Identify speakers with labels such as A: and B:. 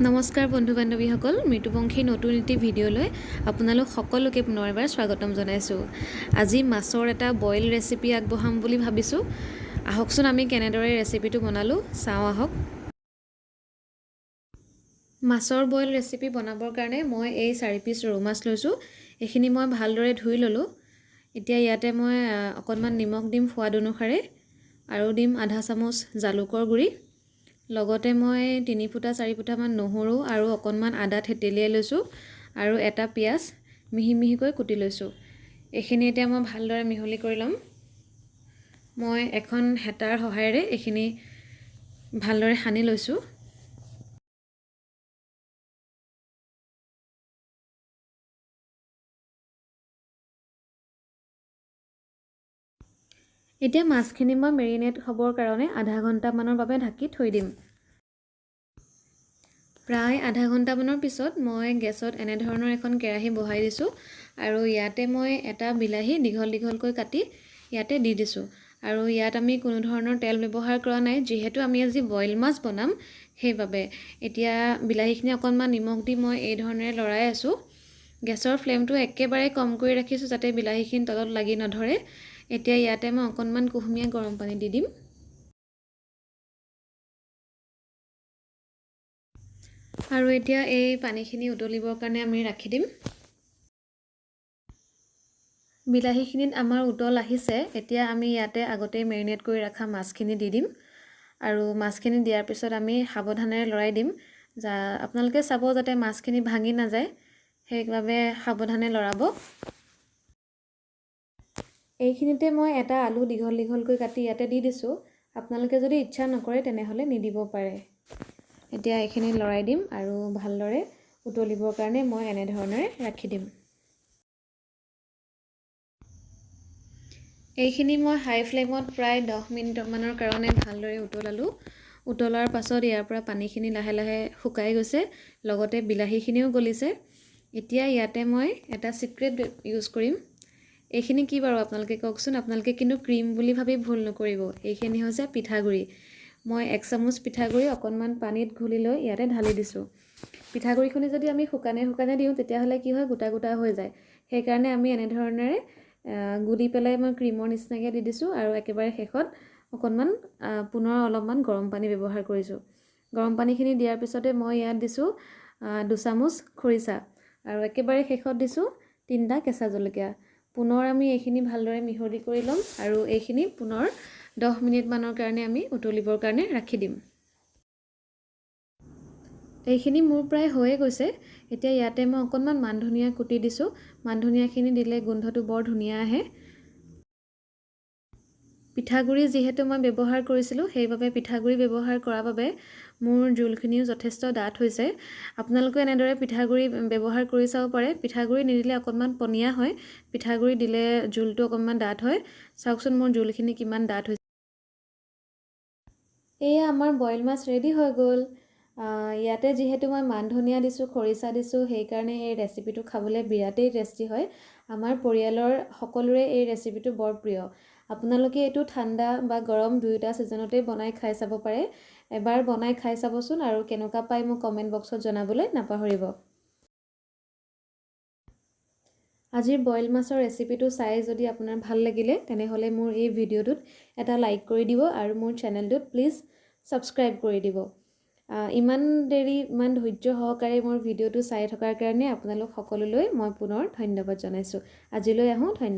A: নমস্কাৰ বন্ধু বান্ধৱীসকল, মৃত্যুপংখী নতুন এটি ভিডিঅ'লৈ আপোনালোক সকলোকে পুনৰ এবাৰ স্বাগতম জনাইছোঁ। আজি মাছৰ এটা বইল ৰেচিপি আগবঢ়াম বুলি ভাবিছোঁ। আহকচোন আমি কেনেদৰে ৰেচিপিটো বনালোঁ চাওঁ আহক। মাছৰ বইল ৰেচিপি বনাবৰ কাৰণে মই এই 4 পিচ ৰৌ মাছ লৈছোঁ। এইখিনি মই ভালদৰে ধুই ল'লোঁ। এতিয়া ইয়াতে মই অকণমান নিমখ দিম সোৱাদ অনুসাৰে আৰু দিম আধা চামুচ জালুকৰ গুড়ি। লগতে মই 3 ফুটা 4 ফুটামান নহৰু আৰু অকণমান আদা থেতেলিয়াই লৈছোঁ আৰু এটা পিঁয়াজ মিহি মিহিকৈ কুটি লৈছোঁ। এইখিনি এতিয়া মই ভালদৰে মিহলি কৰি ল'ম। মই এখন হেতাৰ সহায়েৰে এইখিনি ভালদৰে সানি লৈছোঁ। এতিয়া মাছখিনি মই মেৰিনেট হ'বৰ কাৰণে আধা ঘণ্টামানৰ বাবে ঢাকি থৈ দিম। প্ৰায় আধা ঘণ্টামানৰ পিছত মই গেছত এনেধৰণৰ এখন কেৰাহী বহাই দিছোঁ আৰু ইয়াতে মই এটা বিলাহী দীঘল দীঘলকৈ কাটি ইয়াতে দি দিছোঁ। আৰু ইয়াত আমি কোনো ধৰণৰ তেল ব্যৱহাৰ কৰা নাই, যিহেতু আমি আজি বইল মাছ বনাম সেইবাবে। এতিয়া বিলাহীখিনি অকণমান নিমখ দি মই এই ধৰণেৰে লৰাই আছোঁ। গেছৰ ফ্লেমটো একেবাৰে কম কৰি ৰাখিছোঁ যাতে বিলাহীখিনি তলত লাগি নধৰে। এতিয়া ইয়াতে মই অকণমান কুহুমীয়া গৰম পানী দি দিম। আৰু এতিয়া এই পানীখিনি উতলিবৰ কাৰণে আমি ৰাখি দিম। বিলাহীখিনিত আমাৰ উতল আহিছে। এতিয়া আমি ইয়াতে আগতেই মেৰিনেট কৰি ৰখা মাছখিনি দি দিম আৰু মাছখিনি দিয়াৰ পিছত আমি সাৱধানেৰে লৰাই দিম। আপোনালোকে চাব যাতে মাছখিনি ভাঙি নাযায়, সেইবাবে সাৱধানে লৰাব। এইখিনিতে মই এটা আলু দীঘল দীঘলকৈ কাটি ইয়াতে দি দিছোঁ। আপোনালোকে যদি ইচ্ছা নকৰে তেনেহ'লে নিদিব পাৰে। এতিয়া এইখিনি লৰাই দিম আৰু ভালদৰে উতলিবৰ কাৰণে মই এনেধৰণেৰে ৰাখি দিম। এইখিনি মই হাই ফ্লেমত প্ৰায় 10 মিনিটমানৰ কাৰণে ভালদৰে উতলালোঁ। উতলাৰ পাছত ইয়াৰ পৰা পানীখিনি লাহে লাহে শুকাই গৈছে, লগতে বিলাহীখিনিও গলিছে। এতিয়া ইয়াতে মই এটা চিক্ৰেট ইউজ কৰিম। এইখিনি কি বাৰু আপোনালোকে কওকচোন। আপোনালোকে কিন্তু ক্ৰীম বুলি ভাবি ভুল নকৰিব। এইখিনি হৈছে পিঠাগুড়ি। মই 1 চামুচ পিঠাগুড়ি অকণমান পানীত ঘুলি লৈ ইয়াতে ঢালি দিছোঁ। পিঠাগুড়িখিনি যদি আমি শুকানে শুকানে দিওঁ তেতিয়াহ'লে কি হয়, গোটা গোটা হৈ যায়। সেইকাৰণে আমি এনেধৰণেৰে গুলি পেলাই মই ক্ৰীমৰ নিচিনাকৈ দি দিছোঁ আৰু একেবাৰে শেষত অকণমান পুনৰ অলপমান গৰম পানী ব্যৱহাৰ কৰিছোঁ। গৰম পানীখিনি দিয়াৰ পিছতে মই ইয়াত দিছোঁ 2 চামুচ খৰিচা আৰু একেবাৰে শেষত দিছোঁ 3টা কেঁচা জলকীয়া। পুনৰ আমি এইখিনি ভালদৰে মিহলি কৰি ল'ম আৰু এইখিনি পুনৰ 10 মিনিটমানৰ কাৰণে আমি উতলিবৰ কাৰণে ৰাখি দিম। এইখিনি মোৰ প্ৰায় হৈয়ে গৈছে। এতিয়া ইয়াতে মই অকণমান মান ধনিয়া কুটি দিছোঁ। মান ধনিয়াখিনি দিলে গোন্ধটো বৰ ধুনীয়া আহে। পিঠাগুড়ি যিহেতু মই ব্যৱহাৰ কৰিছিলোঁ, সেইবাবে পিঠাগুড়ি ব্যৱহাৰ কৰাৰ বাবে মোৰ জোলখিনিও যথেষ্ট ডাঠ হৈছে। আপোনালোকে এনেদৰে পিঠাগুড়ি ব্যৱহাৰ কৰি চাব পাৰে। পিঠাগুড়ি নিদিলে অকণমান পনীয়া হয়, পিঠাগুড়ি দিলে জোলটো অকণমান ডাঠ হয়। চাওকচোন মোৰ জোলখিনি কিমান ডাঠ হৈছে। এয়া আমাৰ বইল মাছ ৰেডি হৈ গ'ল। ইয়াতে যিহেতু মই মান ধনিয়া দিছোঁ, খৰিচা দিছোঁ, সেইকাৰণে এই ৰেচিপিটো খাবলৈ বিৰাটেই টেষ্টি হয়। আমাৰ পৰিয়ালৰ সকলোৰে এই ৰেচিপিটো বৰ প্ৰিয়। আপোনালোকে এইটো ঠাণ্ডা বা গৰম দুয়োটা ছিজনতেই বনাই খাই চাব পাৰে। এবাৰ বনাই খাই চাবচোন আৰু কেনেকুৱা পায় মোক কমেণ্ট বক্সত জনাবলৈ নাপাহৰিব। আজিৰ বইল মাছৰ ৰেচিপিটো চাই যদি আপোনাৰ ভাল লাগিলে তেনেহ'লে মোৰ এই ভিডিঅ'টোত এটা লাইক কৰি দিব আৰু মোৰ চেনেলটোত প্লিজ ছাবস্ক্ৰাইব কৰি দিব। ইমান ধৈৰ্য সহকাৰে মোৰ ভিডিঅ'টো চাই থকাৰ কাৰণে আপোনালোক সকলোলৈ মই পুনৰ ধন্যবাদ জনাইছোঁ। আজিলৈ আহোঁ। ধন্যবাদ।